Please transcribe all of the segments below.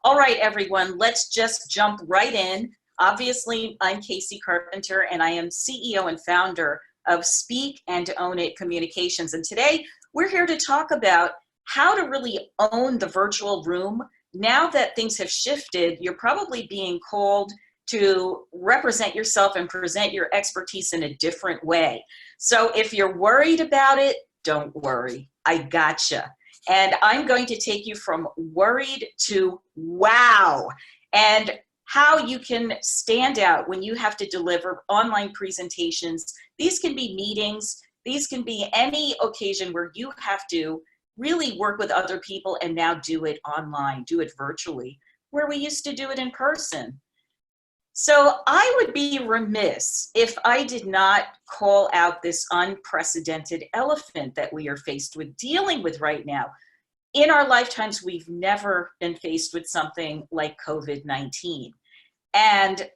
All right, everyone, let's just jump right in. Obviously, I'm Casey Carpenter, and I am CEO and founder of Speak and Own It Communications. And today, we're here to talk about how to really own the virtual room. Now that things have shifted, you're probably being called to represent yourself and present your expertise in a different way. So if you're worried about it, don't worry. I gotcha. And I'm going to take you from worried to wow, and how you can stand out when you have to deliver online presentations. These can be meetings. These can be any occasion where you have to really work with other people and now do it online, do it virtually, where we used to do it in person. So I would be remiss if I did not call out this unprecedented elephant that we are faced with dealing with right now. In our lifetimes, we've never been faced with something like COVID-19. And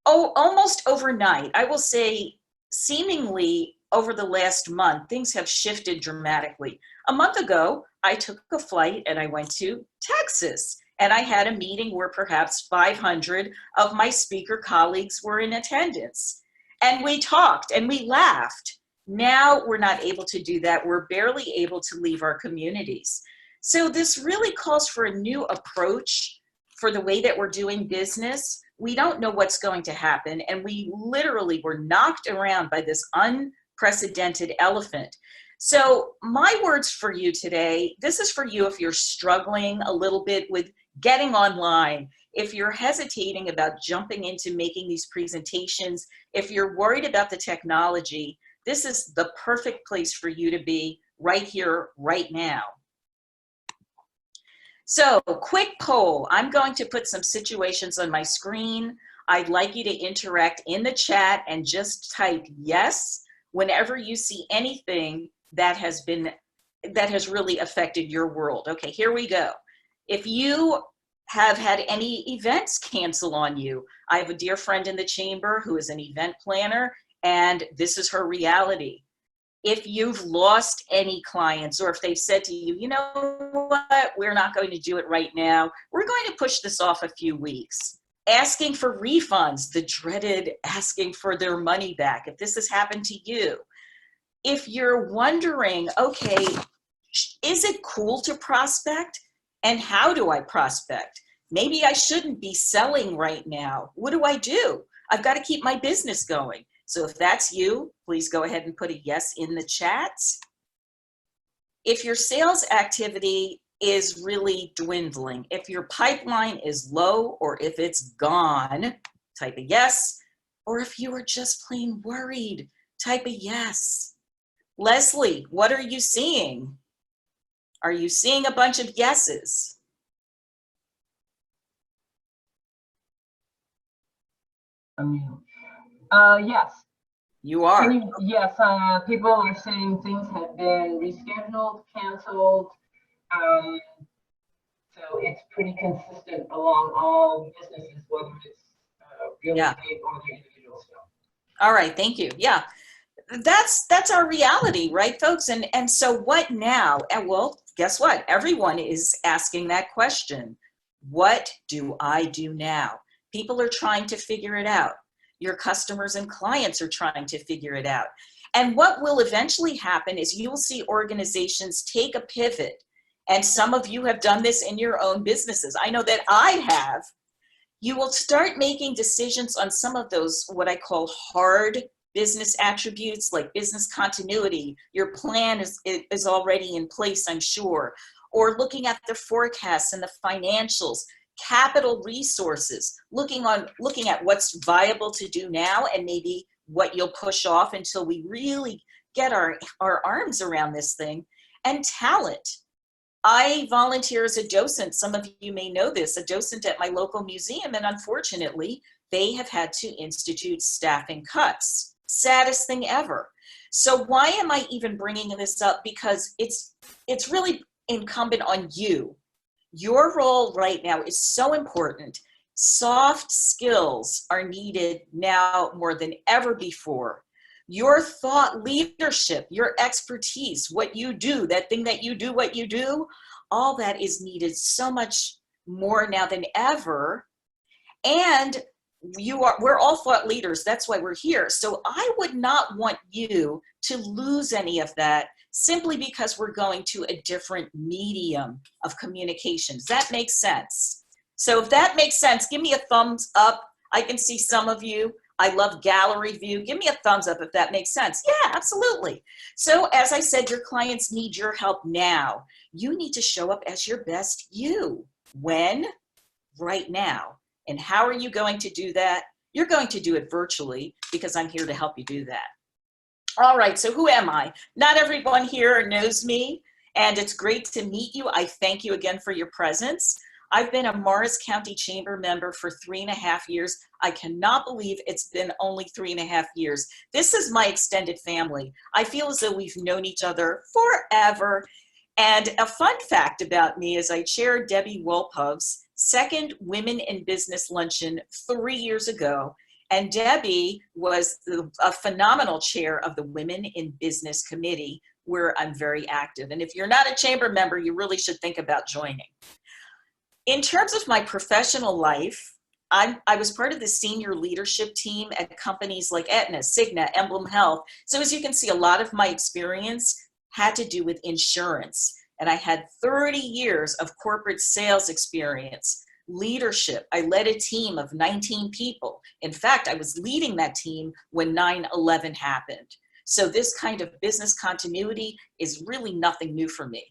almost overnight, I will say seemingly over the last month, things have shifted dramatically. A month ago, I took a flight and I went to Texas. And I had a meeting where perhaps 500 of my speaker colleagues were in attendance. And we talked and we laughed. Now we're not able to do that. We're barely able to leave our communities. So this really calls for a new approach for the way that we're doing business. We don't know what's going to happen. And we literally were knocked around by this unprecedented elephant. So my words for you today, this is for you if you're struggling a little bit with getting online, if you're hesitating about jumping into making these presentations, if you're worried about the technology, this is the perfect place for you to be right here, right now. So, quick poll. I'm going to put some situations on my screen. I'd like you to interact in the chat and just type yes whenever you see anything that has really affected your world. Okay, here we go. If you have had any events cancel on you, I have a dear friend in the chamber who is an event planner, and this is her reality. If you've lost any clients, or if they've said to you, you know what, we're not going to do it right now, we're going to push this off a few weeks. Asking for refunds, the dreaded asking for their money back, if this has happened to you. If you're wondering, okay, is it cool to prospect? And how do I prospect? Maybe I shouldn't be selling right now. What do I do? I've got to keep my business going. So if that's you, please go ahead and put a yes in the chat. If your sales activity is really dwindling, if your pipeline is low or if it's gone, type a yes. Or if you are just plain worried, type a yes. Leslie, what are you seeing? Are you seeing a bunch of yeses? Yes. You are? Yes, people are saying things have been rescheduled, canceled. So it's pretty consistent along all businesses, whether it's real estate or the individual stuff. All right, thank you. Yeah. That's our reality, right, folks? And so what now? And well, guess what? Everyone is asking that question. What do I do now? People are trying to figure it out. Your customers and clients are trying to figure it out. And what will eventually happen is you will see organizations take a pivot. And some of you have done this in your own businesses. I know that I have. You will start making decisions on some of those, what I call hard business attributes, like business continuity. Your plan is already in place, I'm sure. Or looking at the forecasts and the financials, capital resources, looking at what's viable to do now and maybe what you'll push off until we really get our arms around this thing. And talent. I volunteer as a docent. Some of you may know this, a docent at my local museum, and unfortunately, they have had to institute staffing cuts. Saddest thing ever. So why am I even bringing this up? Because it's really incumbent on you. Your role right now is so important. Soft skills are needed now more than ever before. Your thought leadership, your expertise, what you do, that thing that you do, what you do, all that is needed so much more now than ever. And we're all thought leaders. That's why we're here. So I would not want you to lose any of that simply because we're going to a different medium of communication. Does that make sense? So if that makes sense, give me a thumbs up. I can see some of you. I love gallery view. Give me a thumbs up if that makes sense. Yeah, absolutely. So as I said, your clients need your help now. You need to show up as your best you. When? Right now. And how are you going to do that? You're going to do it virtually because I'm here to help you do that. All right, so who am I? Not everyone here knows me, and it's great to meet you. I thank you again for your presence. I've been a Morris County Chamber member for 3.5 years. I cannot believe it's been only 3.5 years. This is my extended family. I feel as though we've known each other forever. And a fun fact about me is I chaired Debbie Wolpov's second Women in Business Luncheon 3 years ago. And Debbie was a phenomenal chair of the Women in Business Committee, where I'm very active. And if you're not a chamber member, you really should think about joining. In terms of my professional life, I was part of the senior leadership team at companies like Aetna, Cigna, Emblem Health. So as you can see, a lot of my experience had to do with insurance. And I had 30 years of corporate sales experience, leadership. I led a team of 19 people. In fact, I was leading that team when 9/11 happened. So this kind of business continuity is really nothing new for me.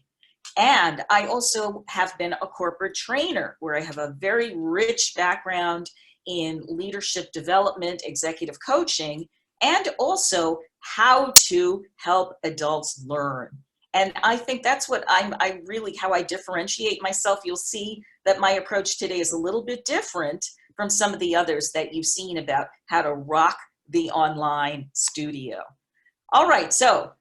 And I also have been a corporate trainer where I have a very rich background in leadership development, executive coaching, and also how to help adults learn. And I think that's what how I differentiate myself. You'll see that my approach today is a little bit different from some of the others that you've seen about how to rock the online studio. All right, so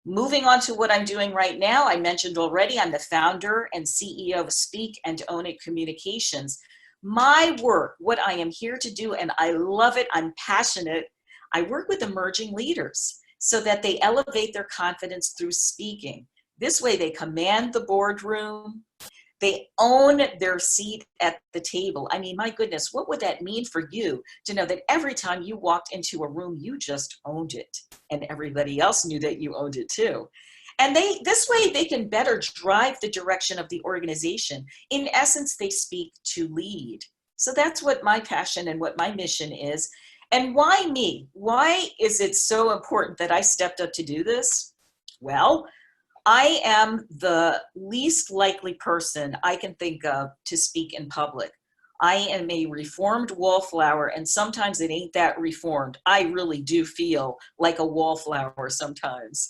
moving on to what I'm doing right now, I mentioned already, I'm the founder and CEO of Speak and Own It Communications. My work, what I am here to do, and I love it, I'm passionate, I work with emerging leaders so that they elevate their confidence through speaking. This way they command the boardroom, they own their seat at the table. I mean, my goodness, what would that mean for you to know that every time you walked into a room, you just owned it and everybody else knew that you owned it too. And this way they can better drive the direction of the organization. In essence, they speak to lead. So that's what my passion and what my mission is. And why me? Why is it so important that I stepped up to do this? Well, I am the least likely person I can think of to speak in public. I am a reformed wallflower, and sometimes it ain't that reformed. I really do feel like a wallflower sometimes.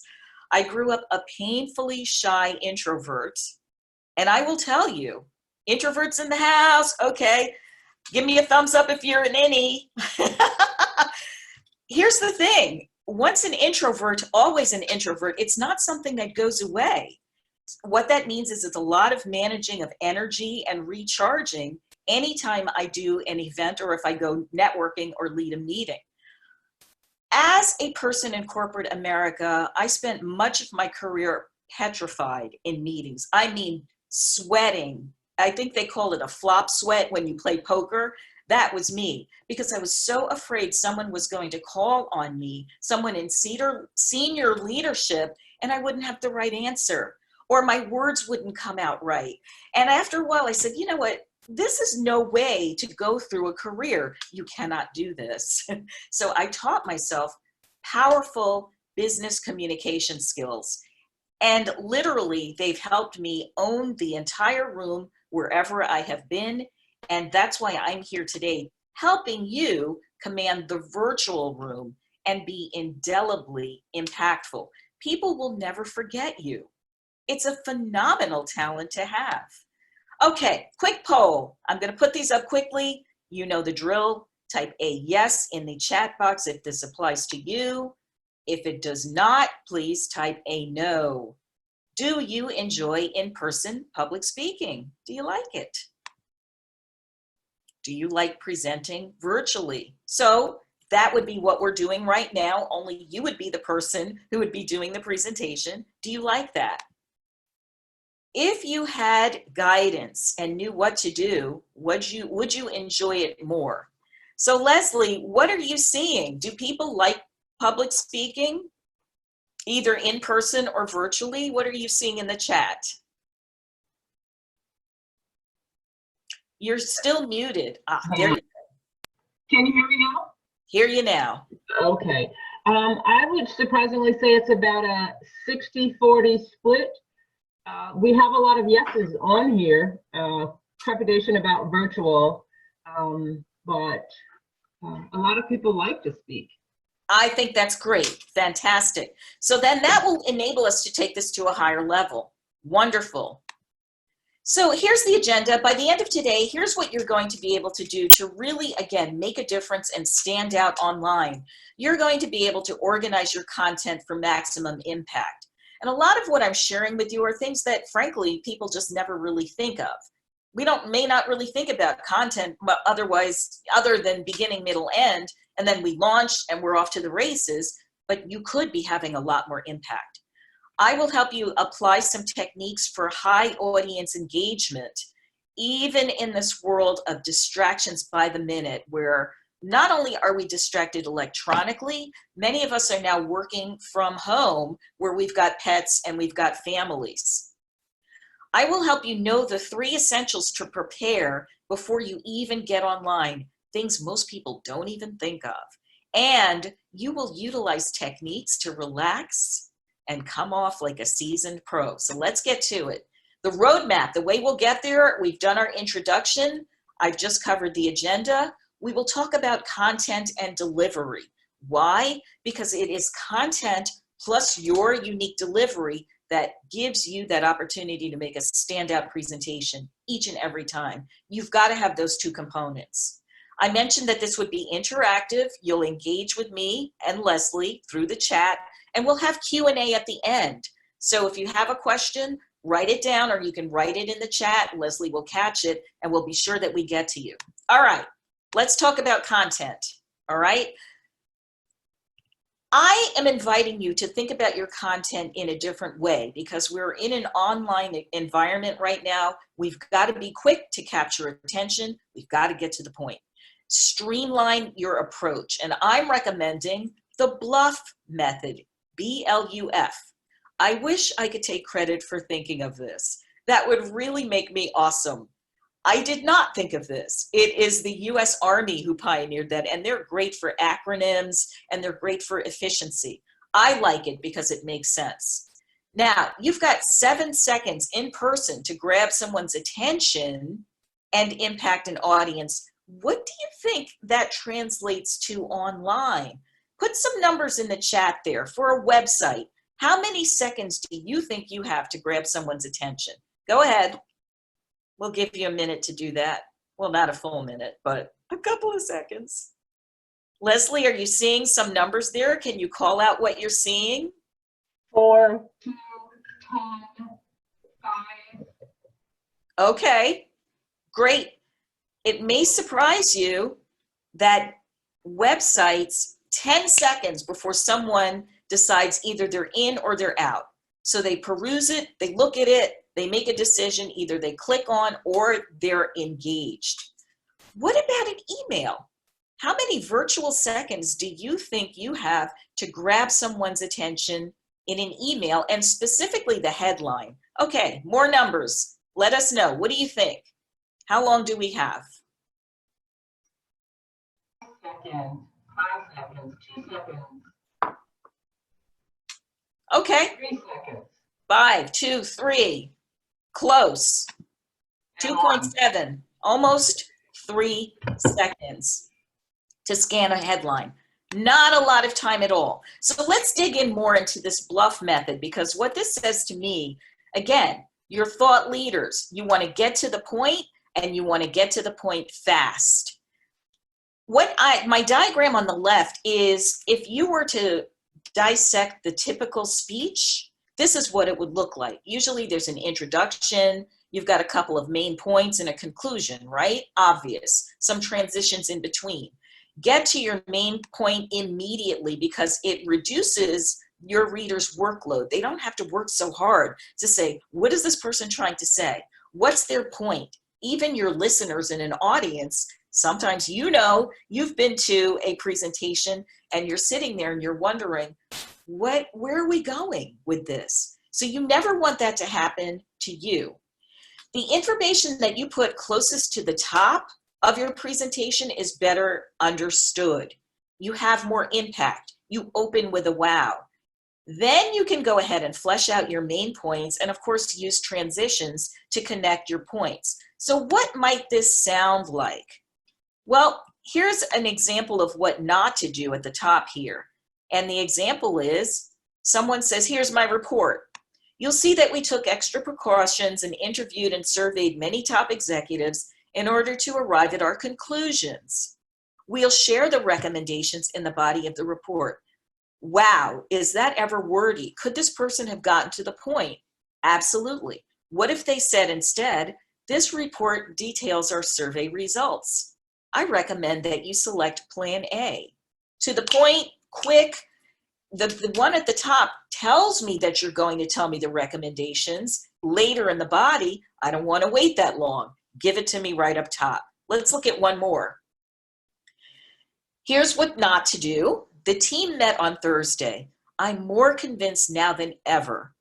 I grew up a painfully shy introvert, and I will tell you, introverts in the house, okay, give me a thumbs up if you're an innie. Here's the thing. Once an introvert, always an introvert. It's not something that goes away. What that means is it's a lot of managing of energy and recharging anytime I do an event or if I go networking or lead a meeting. As a person in corporate America, I spent much of my career petrified in meetings. I mean, sweating. I think they call it a flop sweat when you play poker. That was me, because I was so afraid someone was going to call on me, someone in senior leadership, and I wouldn't have the right answer, or my words wouldn't come out right. And after a while, I said, you know what? This is no way to go through a career. You cannot do this. So I taught myself powerful business communication skills. And literally, they've helped me own the entire room wherever I have been. And that's why I'm here today, helping you command the virtual room and be indelibly impactful. People will never forget you. It's a phenomenal talent to have. Okay, quick poll. I'm going to put these up quickly. You know the drill. Type a yes in the chat box if this applies to you. If it does not, please type a no. Do you enjoy in-person public speaking? Do you like it? Do you like presenting virtually? So that would be what we're doing right now, only you would be the person who would be doing the presentation. Do you like that? If you had guidance and knew what to do, would you enjoy it more? So Leslie, what are you seeing? Do people like public speaking, either in person or virtually? What are you seeing in the chat? You're still muted. Ah, there you go. Can you hear me now? Hear you now. Okay. I would surprisingly say it's about a 60-40 split. We have a lot of yeses on here, trepidation about virtual, but a lot of people like to speak. I think that's great. Fantastic. So then that will enable us to take this to a higher level. Wonderful. So here's the agenda. By the end of today, here's what you're going to be able to do to really, again, make a difference and stand out online. You're going to be able to organize your content for maximum impact. And a lot of what I'm sharing with you are things that, frankly, people just never really think of. We may not really think about content otherwise, other than beginning, middle, end, and then we launch and we're off to the races, but you could be having a lot more impact. I will help you apply some techniques for high audience engagement, even in this world of distractions by the minute, where not only are we distracted electronically, many of us are now working from home where we've got pets and we've got families. I will help you know the 3 essentials to prepare before you even get online, things most people don't even think of. And you will utilize techniques to relax and come off like a seasoned pro. So let's get to it. The roadmap, the way we'll get there, we've done our introduction. I've just covered the agenda. We will talk about content and delivery. Why? Because it is content plus your unique delivery that gives you that opportunity to make a standout presentation each and every time. You've got to have those 2 components. I mentioned that this would be interactive. You'll engage with me and Leslie through the chat, and we'll have Q&A at the end. So if you have a question, write it down, or you can write it in the chat. Leslie will catch it, and we'll be sure that we get to you. All right, let's talk about content, all right? I am inviting you to think about your content in a different way because we're in an online environment right now. We've got to be quick to capture attention. We've got to get to the point. Streamline your approach, and I'm recommending the Bluff Method, B-L-U-F. I wish I could take credit for thinking of this. That would really make me awesome. I did not think of this. It is the US Army who pioneered that, and they're great for acronyms and they're great for efficiency. I like it because it makes sense. Now, you've got 7 seconds in person to grab someone's attention and impact an audience. What do you think that translates to online? Put some numbers in the chat there for a website. How many seconds do you think you have to grab someone's attention? Go ahead. We'll give you a minute to do that. Well, not a full minute, but a couple of seconds. Leslie, are you seeing some numbers there? Can you call out what you're seeing? 4, 2, 10, 5. Okay, great. It may surprise you that websites, 10 seconds before someone decides either they're in or they're out. So they peruse it, they look at it, they make a decision, either they click on or they're engaged. What about an email? How many virtual seconds do you think you have to grab someone's attention in an email, and specifically the headline? Okay, more numbers. Let us know. What do you think? How long do we have? 5 seconds, 5 seconds, 2 seconds. Okay. 3 seconds. 5, 2, 3. Close. 2.7. Almost 3 seconds to scan a headline. Not a lot of time at all. So let's dig in more into this Bluff Method, because what this says to me, again, you're thought leaders. You want to get to the point, and you want to get to the point fast. My diagram on the left is, if you were to dissect the typical speech, this is what it would look like. Usually there's an introduction, you've got a couple of main points and a conclusion, right? Obvious. Some transitions in between. Get to your main point immediately because it reduces your reader's workload. They don't have to work so hard to say, what is this person trying to say? What's their point? Even your listeners in an audience, sometimes you've been to a presentation and you're sitting there and you're wondering, where are we going with this? So you never want that to happen to you. The information that you put closest to the top of your presentation is better understood. You have more impact. You open with a wow. Then you can go ahead and flesh out your main points and of course use transitions to connect your points. So what might this sound like? Well, here's an example of what not to do at the top here. And the example is, someone says, here's my report. You'll see that we took extra precautions and interviewed and surveyed many top executives in order to arrive at our conclusions. We'll share the recommendations in the body of the report. Wow, is that ever wordy? Could this person have gotten to the point? Absolutely. What if they said instead, this report details our survey results. I recommend that you select Plan A. To the point, quick. The one at the top tells me that you're going to tell me the recommendations. Later in the body, I don't want to wait that long. Give it to me right up top. Let's look at one more. Here's what not to do. The team met on Thursday. I'm more convinced now than ever.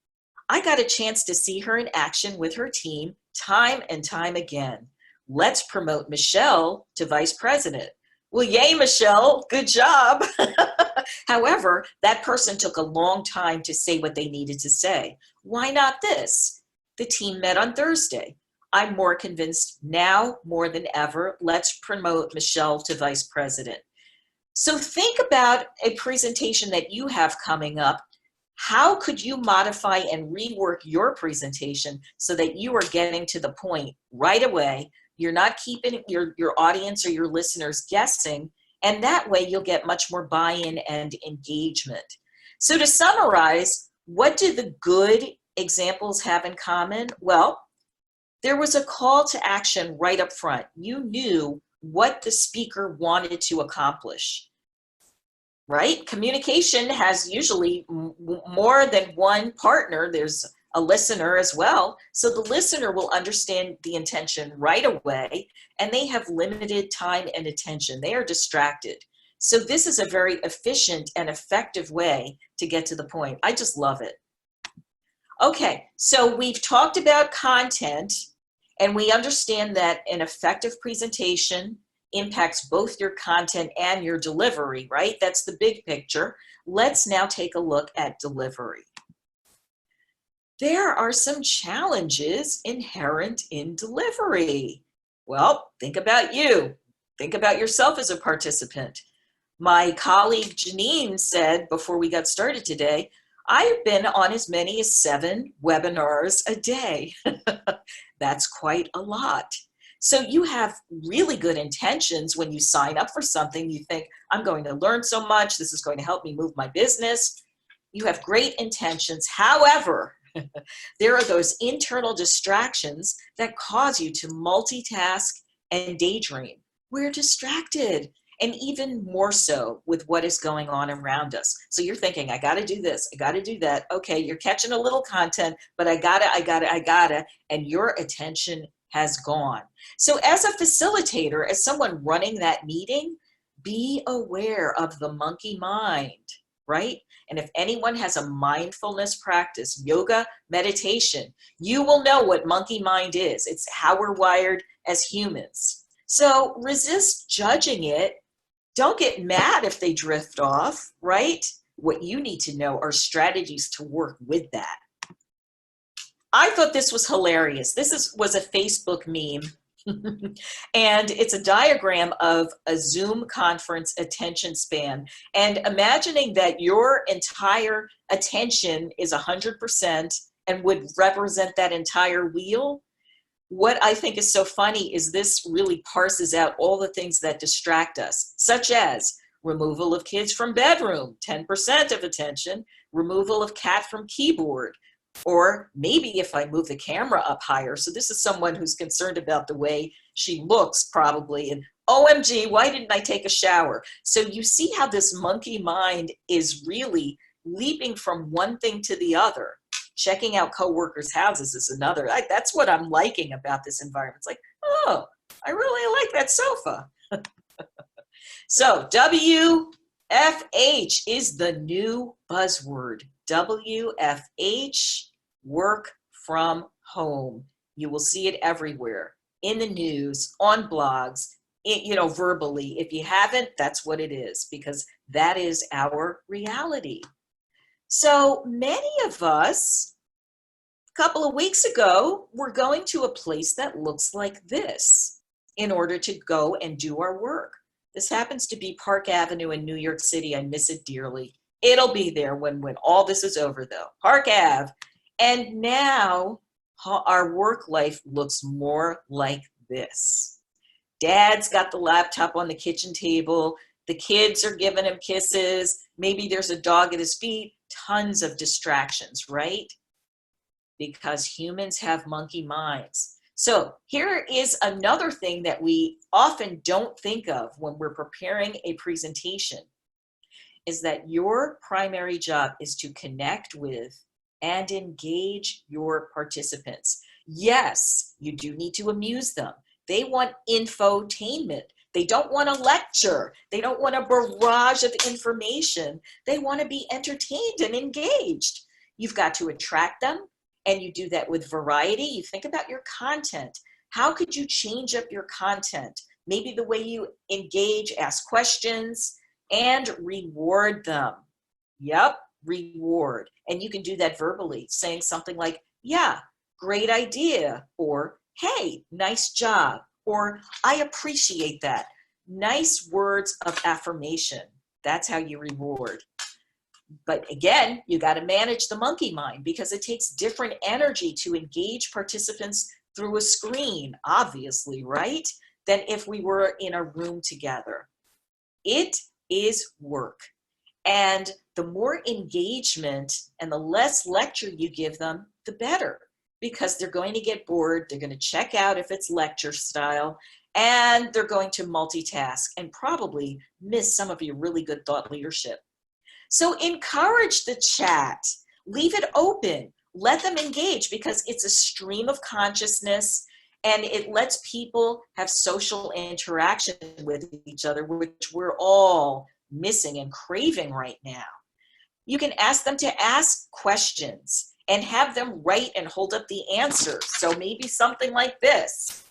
I got a chance to see her in action with her team time and time again. Let's promote Michelle to vice president. Well, yay, Michelle, good job. However, that person took a long time to say what they needed to say. Why not this? The team met on Thursday. I'm more convinced now more than ever. Let's promote Michelle to vice president. So think about a presentation that you have coming up. How could you modify and rework your presentation so that you are getting to the point right away? You're not keeping your audience or your listeners guessing, and that way you'll get much more buy-in and engagement. So to summarize, what do the good examples have in common? Well, there was a call to action right up front. You knew what the speaker wanted to accomplish, right? Communication has usually more than one partner. There's a listener as well. So the listener will understand the intention right away, and they have limited time and attention. They are distracted. So this is a very efficient and effective way to get to the point. I just love it. Okay, so we've talked about content, and we understand that an effective presentation impacts both your content and your delivery, right? That's the big picture. Let's now take a look at delivery. There are some challenges inherent in delivery. Well, think about you. Think about yourself as a participant. My colleague Janine said before we got started today, I've been on as many as 7 webinars a day. That's quite a lot. So you have really good intentions when you sign up for something. You think, I'm going to learn so much. This is going to help me move my business. You have great intentions. However, there are those internal distractions that cause you to multitask and daydream. We're distracted, and even more so with what is going on around us. So you're thinking, I gotta do this, I gotta do that. Okay, you're catching a little content, but I gotta, and your attention has gone. So as a facilitator, as someone running that meeting, be aware of the monkey mind, right? And if anyone has a mindfulness practice, yoga, meditation, you will know what monkey mind is. It's how we're wired as humans. So resist judging it. Don't get mad if they drift off, right? What you need to know are strategies to work with that. I thought this was hilarious. This was a Facebook meme. And it's a diagram of a Zoom conference attention span. And imagining that your entire attention is 100% and would represent that entire wheel. What I think is so funny is this really parses out all the things that distract us, such as removal of kids from bedroom, 10% of attention, removal of cat from keyboard, or maybe if I move the camera up higher. So this is someone who's concerned about the way she looks probably, and OMG, why didn't I take a shower? So you see how this monkey mind is really leaping from one thing to the other. Checking out coworkers' houses is another. That's what I'm liking about this environment. It's like, oh, I really like that sofa. So WFH is the new buzzword. WFH, work from home. You will see it everywhere, in the news, on blogs, verbally. If you haven't, that's what it is, because that is our reality. So many of us, a couple of weeks ago, were going to a place that looks like this in order to go and do our work. This happens to be Park Avenue in New York City. I miss it dearly. It'll be there when all this is over, though. Park Ave. And now our work life looks more like this. Dad's got the laptop on the kitchen table. The kids are giving him kisses. Maybe there's a dog at his feet. Tons of distractions, right? Because humans have monkey minds. So here is another thing that we often don't think of when we're preparing a presentation, is that your primary job is to connect with and engage your participants. Yes, you do need to amuse them. They want infotainment. They don't want a lecture. They don't want a barrage of information. They want to be entertained and engaged. You've got to attract them, and you do that with variety. You think about your content. How could you change up your content? Maybe the way you engage, ask questions, and reward them. Yep, reward. And you can do that verbally, saying something like, yeah, great idea, or hey, nice job, or I appreciate that. Nice words of affirmation. That's how you reward. But again, you got to manage the monkey mind, because it takes different energy to engage participants through a screen, obviously, right? Than if we were in a room together. It is work. And the more engagement and the less lecture you give them, the better, because they're going to get bored. They're going to check out if it's lecture style, and they're going to multitask and probably miss some of your really good thought leadership. So encourage the chat, leave it open, let them engage, because it's a stream of consciousness, and it lets people have social interaction with each other, which we're all missing and craving right now. You can ask them to ask questions and have them write and hold up the answers. So maybe something like this.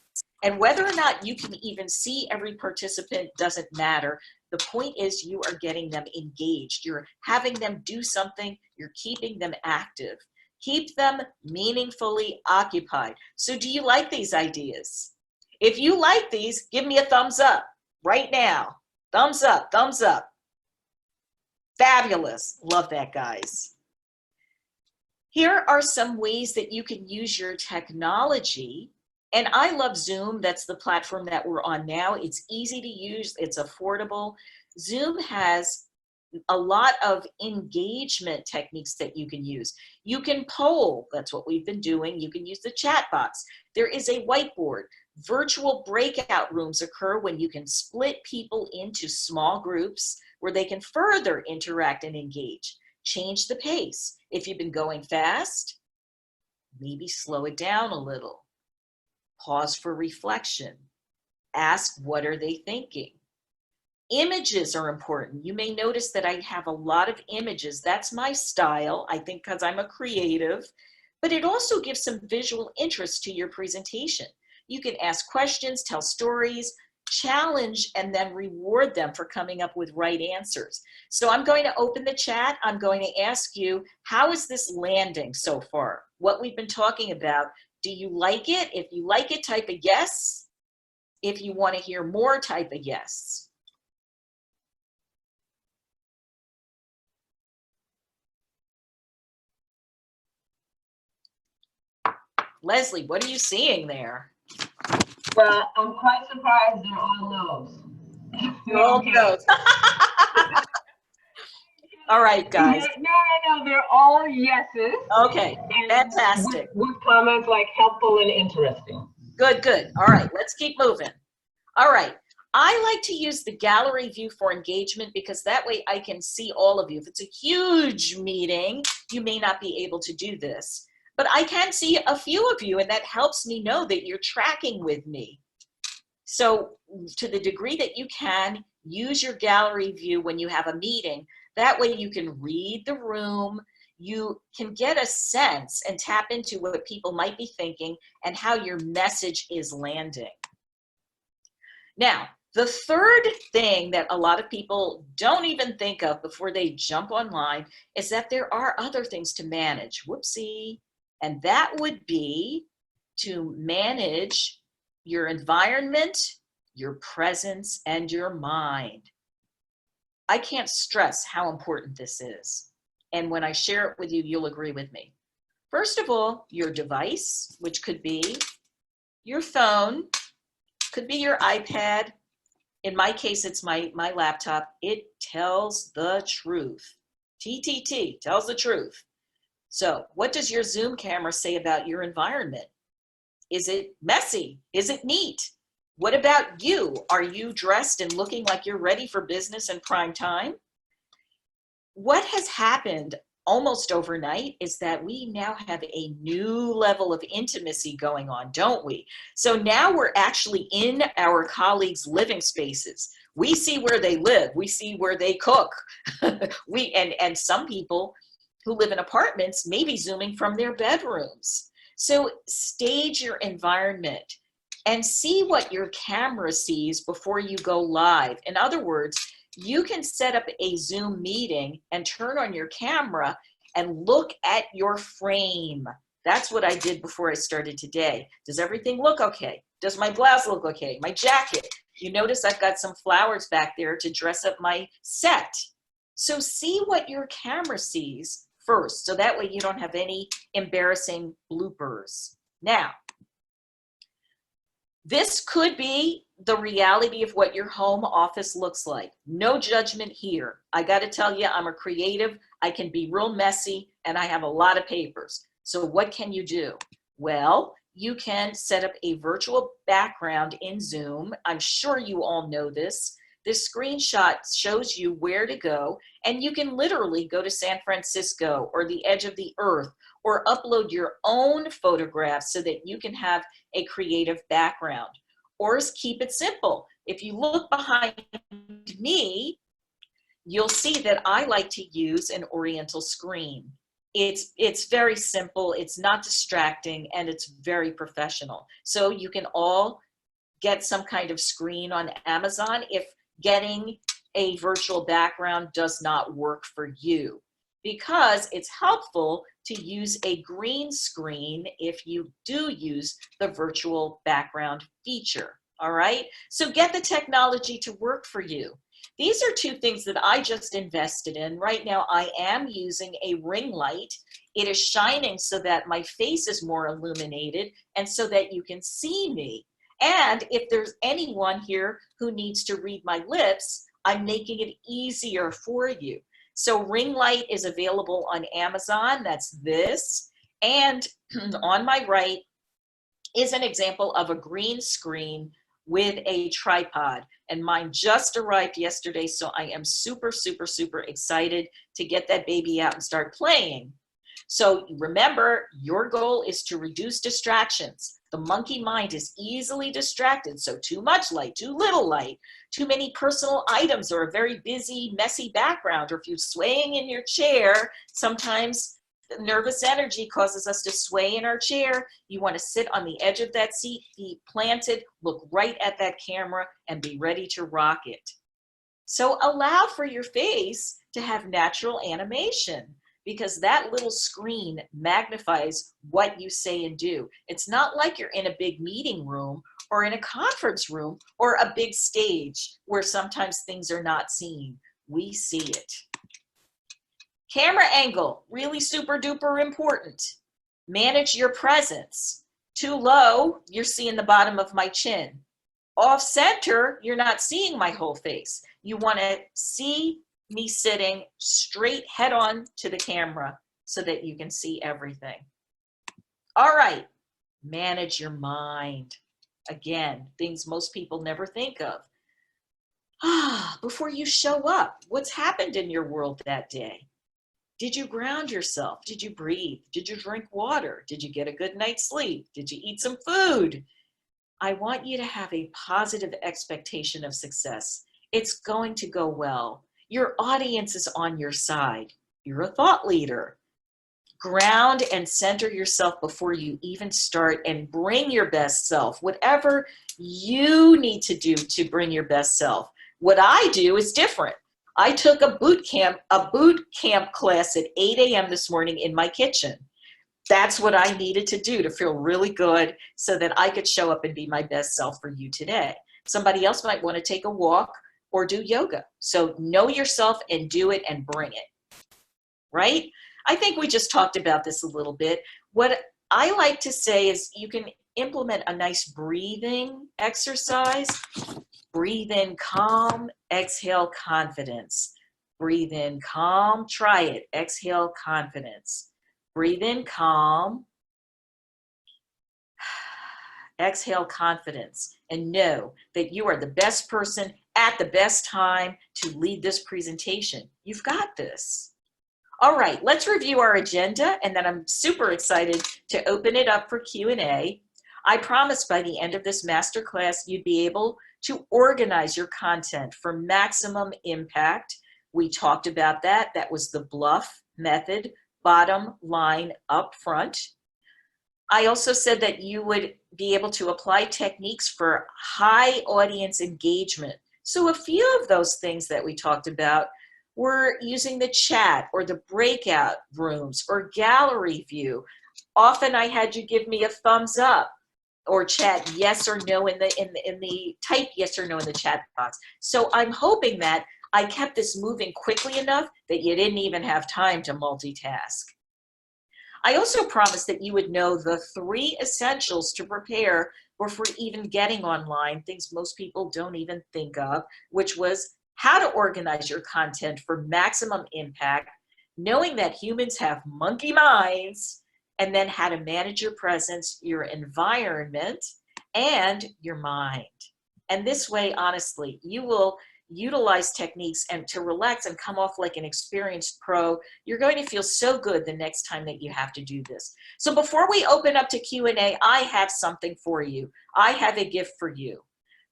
And whether or not you can even see every participant doesn't matter. The point is you are getting them engaged. You're having them do something. You're keeping them active. Keep them meaningfully occupied. So do you like these ideas? If you like these, give me a thumbs up right now. Thumbs up, thumbs up. Fabulous. Love that, guys. Here are some ways that you can use your technology. And I love Zoom. That's the platform that we're on now. It's easy to use. It's affordable. Zoom has a lot of engagement techniques that you can use. You can poll. That's what we've been doing. You can use the chat box. There is a whiteboard. Virtual breakout rooms occur when you can split people into small groups where they can further interact and engage. Change the pace. If you've been going fast, maybe slow it down a little. Pause for reflection. Ask, what are they thinking? Images are important. You may notice that I have a lot of images. That's my style, I think, because I'm a creative, but it also gives some visual interest to your presentation. You can ask questions, tell stories, challenge, and then reward them for coming up with right answers. So I'm going to open the chat. I'm going to ask you, how is this landing so far? What we've been talking about. Do you like it? If you like it, type a yes. If you want to hear more, type a yes. Leslie, what are you seeing there? Well, I'm quite surprised they're all no's. They're all no's. All right, guys. No, they're all yeses. Okay, fantastic. With comments like helpful and interesting. Good, good. All right, let's keep moving. All right, I like to use the gallery view for engagement because that way I can see all of you. If it's a huge meeting, you may not be able to do this, but I can see a few of you, and that helps me know that you're tracking with me. So to the degree that you can, use your gallery view when you have a meeting. That way you can read the room, you can get a sense and tap into what people might be thinking and how your message is landing. Now, the third thing that a lot of people don't even think of before they jump online is that there are other things to manage. Whoopsie. And that would be to manage your environment, your presence, and your mind. I can't stress how important this is. And when I share it with you, you'll agree with me. First of all, your device, which could be your phone, could be your iPad. In my case, it's my laptop. It tells the truth. TTT, tells the truth. So what does your Zoom camera say about your environment? Is it messy? Is it neat? What about you? Are you dressed and looking like you're ready for business and prime time? What has happened almost overnight is that we now have a new level of intimacy going on, don't we? So now we're actually in our colleagues' living spaces. We see where they live. We see where they cook. And some people who live in apartments may be Zooming from their bedrooms. So stage your environment and see what your camera sees before you go live. In other words, you can set up a Zoom meeting and turn on your camera and look at your frame. That's what I did before I started today. Does everything look okay? Does my blouse look okay? My jacket? You notice I've got some flowers back there to dress up my set. So see what your camera sees first, so that way you don't have any embarrassing bloopers. Now, this could be the reality of what your home office looks like. No judgment here. I got to tell you, I'm a creative. I can be real messy, and I have a lot of papers. So what can you do? Well, you can set up a virtual background in Zoom. I'm sure you all know this. This screenshot shows you where to go, and you can literally go to San Francisco or the edge of the earth or upload your own photographs so that you can have a creative background. Or keep it simple. If you look behind me, you'll see that I like to use an oriental screen. It's very simple, it's not distracting, and it's very professional. So you can all get some kind of screen on Amazon if getting a virtual background does not work for you, because it's helpful to use a green screen if you do use the virtual background feature. All right, so get the technology to work for you. These are two things that I just invested in. Right now I am using a ring light. It is shining so that my face is more illuminated and so that you can see me. And if there's anyone here who needs to read my lips, I'm making it easier for you. So ring light is available on Amazon. That's this. And on my right is an example of a green screen with a tripod. And mine just arrived yesterday, so I am super, super, super excited to get that baby out and start playing. So remember, your goal is to reduce distractions. The monkey mind is easily distracted, so too much light, too little light, too many personal items, or a very busy, messy background, or if you're swaying in your chair, sometimes nervous energy causes us to sway in our chair. You want to sit on the edge of that seat, feet planted, look right at that camera, and be ready to rock it. So allow for your face to have natural animation, because that little screen magnifies what you say and do. It's not like you're in a big meeting room or in a conference room or a big stage where sometimes things are not seen. We see it. Camera angle, really super duper important. Manage your presence. Too low, you're seeing the bottom of my chin. Off center, you're not seeing my whole face. You want to see me sitting straight head on to the camera so that you can see everything. All right, manage your mind. Again, things most people never think of. Before you show up, what's happened in your world that day? Did you ground yourself? Did you breathe? Did you drink water? Did you get a good night's sleep? Did you eat some food? I want you to have a positive expectation of success. It's going to go well. Your audience is on your side. You're a thought leader. Ground and center yourself before you even start and bring your best self, whatever you need to do to bring your best self. What I do is different. I took a boot camp class at 8 a.m. this morning in my kitchen. That's what I needed to do to feel really good so that I could show up and be my best self for you today. Somebody else might want to take a walk or do yoga. So know yourself and do it and bring it, right? I think we just talked about this a little bit. What I like to say is you can implement a nice breathing exercise. Breathe in calm, exhale confidence. Breathe in calm, try it. Exhale confidence. Breathe in calm, exhale confidence, and know that you are the best person at the best time to lead this presentation. You've got this. All right, let's review our agenda, and then I'm super excited to open it up for Q&A. I promised by the end of this masterclass you'd be able to organize your content for maximum impact. We talked about that. That was the Bluff Method, bottom line up front. I also said that you would be able to apply techniques for high audience engagement. So a few of those things that we talked about were using the chat or the breakout rooms or gallery view. Often I had you give me a thumbs up or chat yes or no in the type yes or no in the chat box. So I'm hoping that I kept this moving quickly enough that you didn't even have time to multitask. I also promised that you would know the 3 essentials to prepare before even getting online, things most people don't even think of, which was how to organize your content for maximum impact, knowing that humans have monkey minds, and then how to manage your presence, your environment, and your mind. And this way, honestly, you will utilize techniques and to relax and come off like an experienced pro. You're going to feel so good the next time that you have to do this. So before we open up to Q&A, I have something for you. I have a gift for you.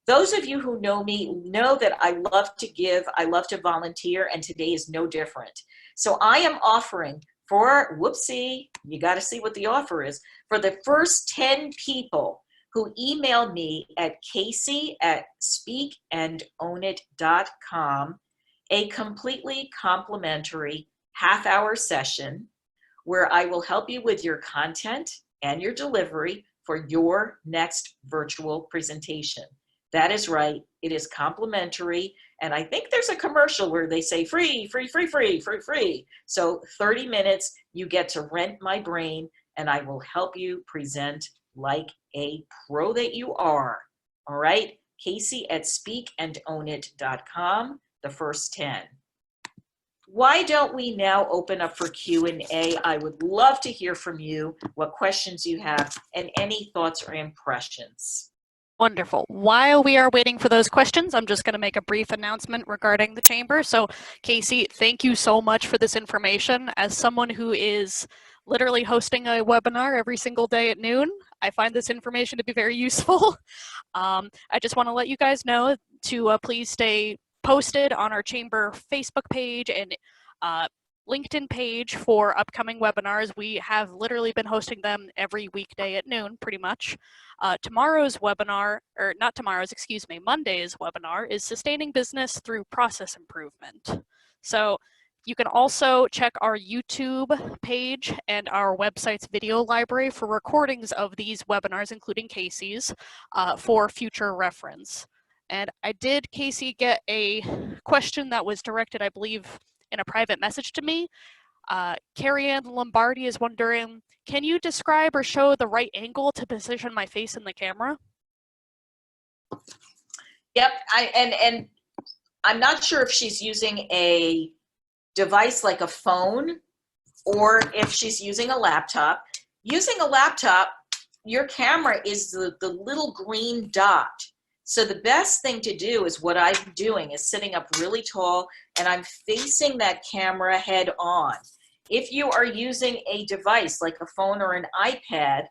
Those of you who know me know that I love to give, I love to volunteer, and today is no different. So I am offering for, whoopsie, you got to see what the offer is, for the first 10 people who email me at casey@speakandownit.com, a completely complimentary half-hour session where I will help you with your content and your delivery for your next virtual presentation. That is right, it is complimentary, and I think there's a commercial where they say free, free, free, free, free, free. So 30 minutes, you get to rent my brain, and I will help you present like a pro that you are. All right, casey@speakandownit.com, the first 10. Why don't we now open up for Q&A? I would love to hear from you, what questions you have, and any thoughts or impressions. Wonderful. While we are waiting for those questions, I'm just going to make a brief announcement regarding the chamber. So Casey, thank you so much for this information. As someone who is literally hosting a webinar every single day at noon, I find this information to be very useful. I just want to let you guys know to please stay posted on our chamber Facebook page and LinkedIn page for upcoming webinars. We have literally been hosting them every weekday at noon, pretty much. Tomorrow's webinar, or not tomorrow's, excuse me, Monday's webinar is Sustaining Business Through Process Improvement. So you can also check our YouTube page and our website's video library for recordings of these webinars, including Casey's, for future reference. And I did, Casey, get a question that was directed, I believe, in a private message to me. Carrie Ann Lombardi is wondering, can you describe or show the right angle to position my face in the camera? Yep, and I'm not sure if she's using a device like a phone or if she's using a laptop. Using a laptop, your camera is the little green dot So the best thing to do is what I'm doing is sitting up really tall and I'm facing that camera head on. If you are using a device like a phone or an iPad,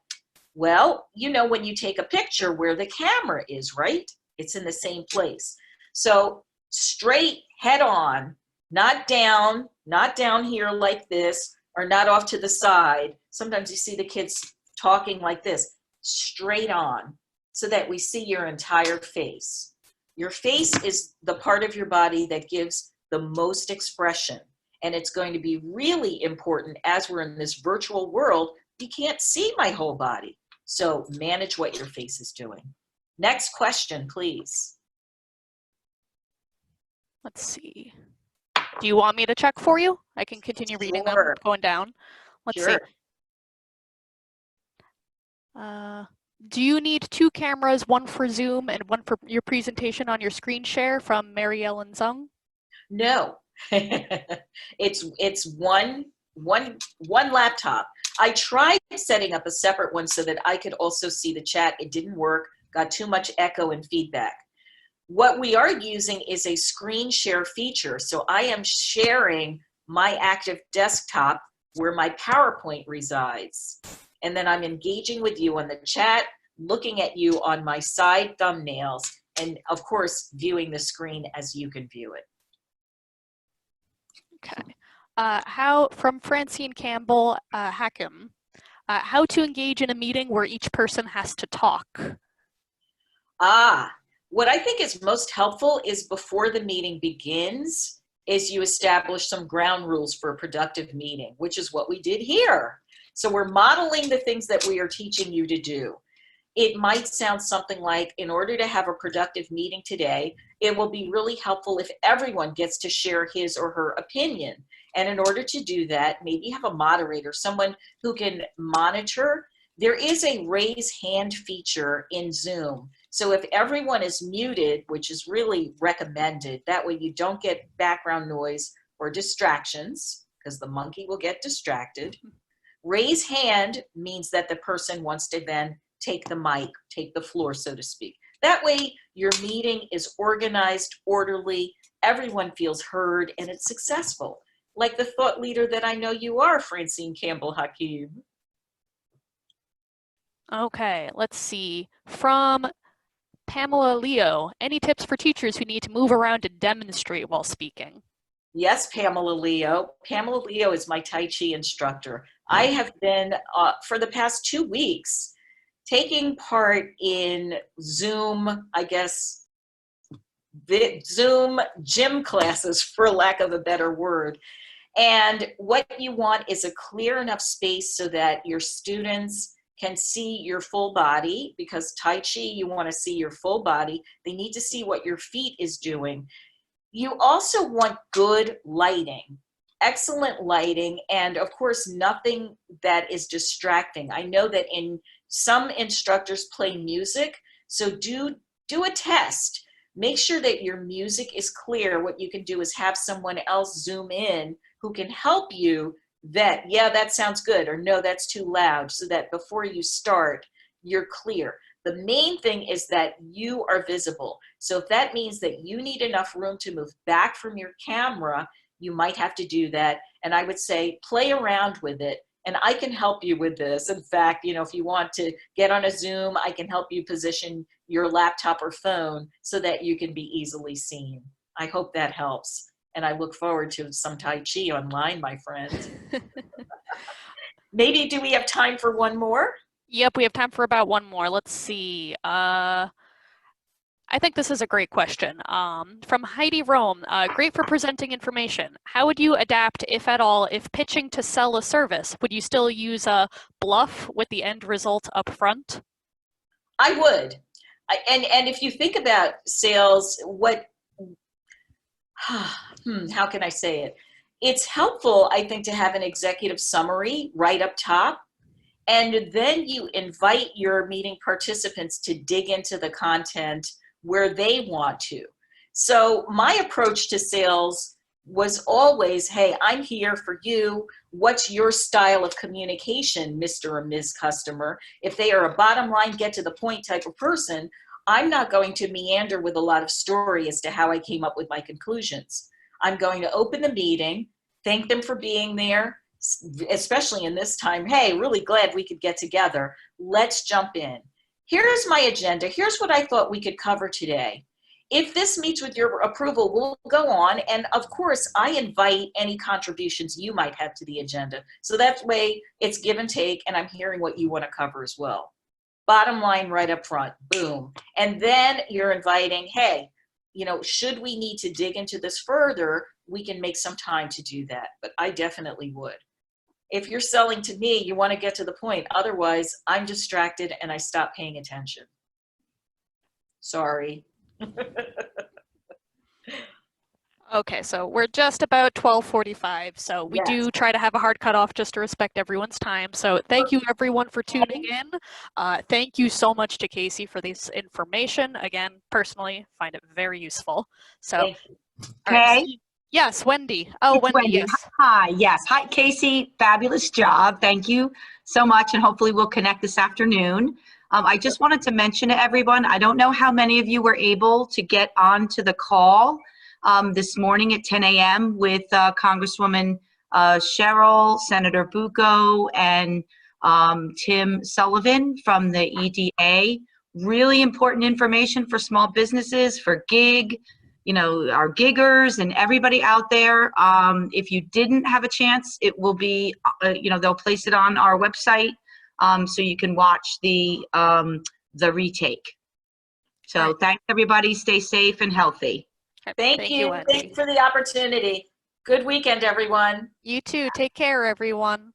well, you know when you take a picture where the camera is, right? It's in the same place. So straight head on, not down here like this, or not off to the side. Sometimes you see the kids talking like this, straight on, so that we see your entire face. Your face is the part of your body that gives the most expression. And it's going to be really important as we're in this virtual world. You can't see my whole body. So manage what your face is doing. Next question, please. Let's see. Do you want me to check for you? I can continue reading them, Sure. going down. Let's Sure. see. Do you need 2 cameras, one for Zoom and one for your presentation on your screen share, from Mary Ellen Zung? No, it's one laptop. I tried setting up a separate one so that I could also see the chat. It didn't work, got too much echo and feedback. What we are using is a screen share feature. So I am sharing my active desktop where my PowerPoint resides. And then I'm engaging with you on the chat, looking at you on my side thumbnails, and of course, viewing the screen as you can view it. Okay. From Francine Campbell Hakim, how to engage in a meeting where each person has to talk? What I think is most helpful is before the meeting begins, is you establish some ground rules for a productive meeting, which is what we did here. So we're modeling the things that we are teaching you to do. It might sound something like, in order to have a productive meeting today, it will be really helpful if everyone gets to share his or her opinion. And in order to do that, maybe have a moderator, someone who can monitor. There is a raise hand feature in Zoom. So if everyone is muted, which is really recommended, that way you don't get background noise or distractions, because the monkey will get distracted. Raise hand means that the person wants to then take the mic, take the floor, so to speak. That way your meeting is organized, orderly, everyone feels heard, and it's successful. Like the thought leader that I know you are, Francine Campbell Hakim. Okay, let's see. From Pamela Leo, any tips for teachers who need to move around and demonstrate while speaking? Yes, Pamela Leo. Pamela Leo is my Tai Chi instructor. I have been, for the past 2 weeks, taking part in Zoom, I guess, Zoom gym classes, for lack of a better word. And what you want is a clear enough space so that your students can see your full body, because Tai Chi, you want to see your full body. They need to see what your feet is doing. You also want good lighting, excellent lighting, and of course, nothing that is distracting. I know that in some instructors play music, so do a test. Make sure that your music is clear. What you can do is have someone else Zoom in who can help you vet, yeah, that sounds good, or no, that's too loud, so that before you start, you're clear. The main thing is that you are visible. So if that means that you need enough room to move back from your camera, you might have to do that. And I would say play around with it. And I can help you with this. In fact, you know, if you want to get on a Zoom, I can help you position your laptop or phone so that you can be easily seen. I hope that helps. And I look forward to some Tai Chi online, my friend. Maybe, do we have time for one more? Yep, we have time for about one more. Let's see. I think this is a great question. From Heidi Rome, great for presenting information. How would you adapt, if at all, if pitching to sell a service? Would you still use a bluff with the end result up front? I would. And if you think about sales, how can I say it? It's helpful, I think, to have an executive summary right up top. And then you invite your meeting participants to dig into the content where they want to. So my approach to sales was always, hey, I'm here for you. What's your style of communication, Mr. or Ms. Customer? If they are a bottom line, get to the point type of person, I'm not going to meander with a lot of story as to how I came up with my conclusions. I'm going to open the meeting, thank them for being there, especially in this time. Hey, really glad we could get together. Let's jump in. Here's my agenda. Here's what I thought we could cover today. If this meets with your approval, we'll go on. And of course, I invite any contributions you might have to the agenda. So that way it's give and take, and I'm hearing what you want to cover as well. Bottom line right up front, boom. And then you're inviting, hey, you know, should we need to dig into this further, we can make some time to do that. But I definitely would. If you're selling to me, you want to get to the point. Otherwise, I'm distracted and I stop paying attention. Sorry. Okay, so we're just about 12:45, so we do try to have a hard cutoff just to respect everyone's time. So thank you everyone for tuning in. Thank you so much to Casey for this information. Again, personally, find it very useful. So, Thank you. all right, Okay. yes, Wendy. Oh, It's Wendy, yes. Hi, yes. Hi, Casey. Fabulous job. Thank you so much. And hopefully we'll connect this afternoon. I just wanted to mention to everyone, I don't know how many of you were able to get onto the call this morning at 10 a.m. with Congresswoman Cheryl, Senator Bucco, and Tim Sullivan from the EDA. Really important information for small businesses, for gig, you know, our giggers and everybody out there. If you didn't have a chance, it will be, you know, they'll place it on our website so you can watch the retake. So thanks everybody. Stay safe and healthy. Thank you. Wendy. Thanks for the opportunity. Good weekend, everyone. You too. Take care, everyone.